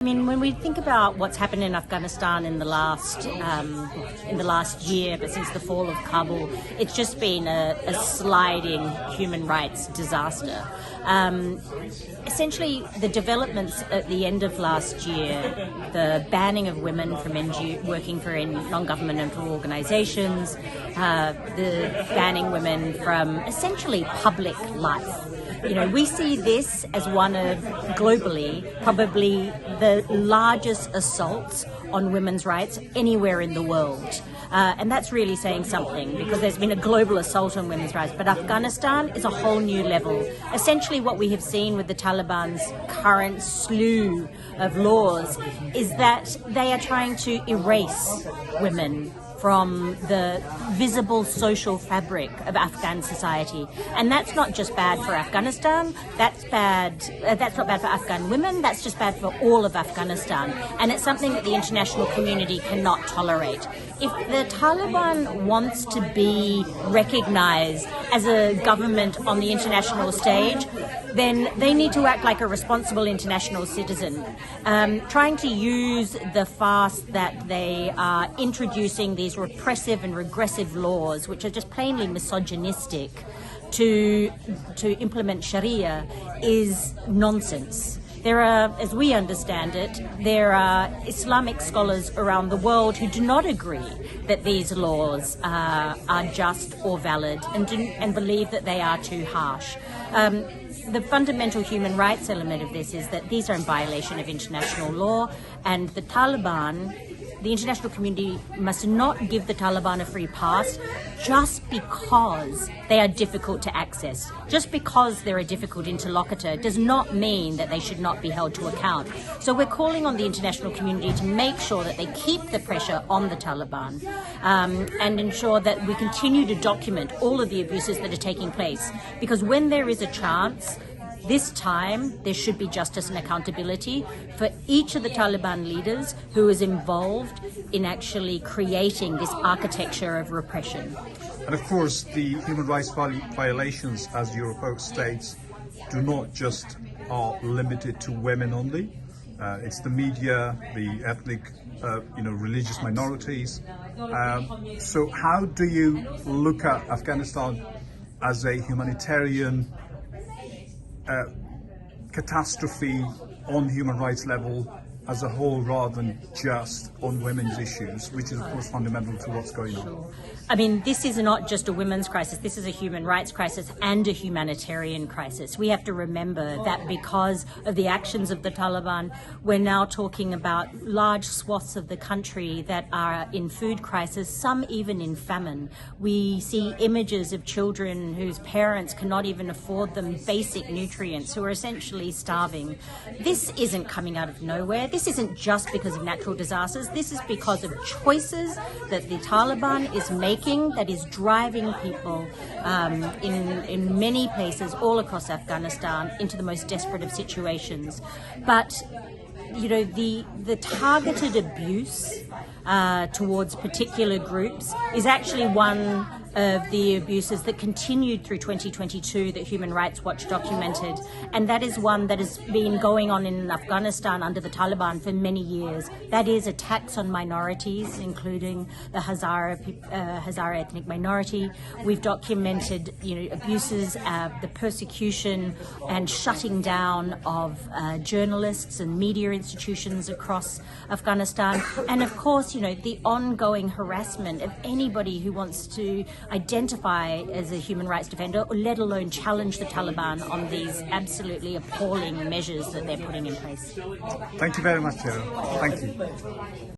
I mean, when we think about what's happened in Afghanistan in the last year, but since the fall of Kabul, it's just been a sliding human rights disaster. Essentially, the developments at the end of last year, the banning of women from working for non-governmental organisations, the banning women from essentially public life. You know, we see this as one of, globally, probably the largest assaults on women's rights anywhere in the world. And that's really saying something, because there's been a global assault on women's rights. But Afghanistan is a whole new level. Essentially what we have seen with the Taliban's current slew of laws is that they are trying to erase women from the visible social fabric of Afghan society. And that's not just bad for Afghanistan, that's not bad for Afghan women, that's just bad for all of Afghanistan. And it's something that the international community cannot tolerate. If the Taliban wants to be recognized as a government on the international stage, then they need to act like a responsible international citizen. Trying to use the farce that they are introducing these repressive and regressive laws, which are just plainly misogynistic, to implement Sharia is nonsense. There are, as we understand it, there are Islamic scholars around the world who do not agree that these laws are just or valid and believe that they are too harsh. The fundamental human rights element of this is that these are in violation of international law, and the Taliban, the international community must not give the Taliban a free pass just because they are difficult to access. Just because they're a difficult interlocutor does not mean that they should not be held to account. So we're calling on the international community to make sure that they keep the pressure on the Taliban and ensure that we continue to document all of the abuses that are taking place. Because when there is a chance, this time, there should be justice and accountability for each of the Taliban leaders who is involved in actually creating this architecture of repression. And of course, the human rights violations, as Europol states, do not just are limited to women only. It's the media, the ethnic, religious minorities. So how do you look at Afghanistan as a humanitarian catastrophe on human rights level as a whole, rather than just on women's issues, which is of course fundamental to what's going on? I mean, this is not just a women's crisis, this is a human rights crisis and a humanitarian crisis. We have to remember that because of the actions of the Taliban, we're now talking about large swaths of the country that are in food crisis, some even in famine. We see images of children whose parents cannot even afford them basic nutrients, who are essentially starving. This isn't coming out of nowhere. This isn't just because of natural disasters. This is because of choices that the Taliban is making that is driving people in many places all across Afghanistan into the most desperate of situations. But you know, the targeted abuse towards particular groups is actually one of the abuses that continued through 2022 that Human Rights Watch documented, and that is one that has been going on in Afghanistan under the Taliban for many years. That is attacks on minorities, including the Hazara ethnic minority. We've documented, abuses, the persecution and shutting down of journalists and media institutions across Afghanistan, and of course, the ongoing harassment of anybody who wants to identify as a human rights defender, or let alone challenge the Taliban on these absolutely appalling measures that they're putting in place. Thank you very much, Tara. Thank you.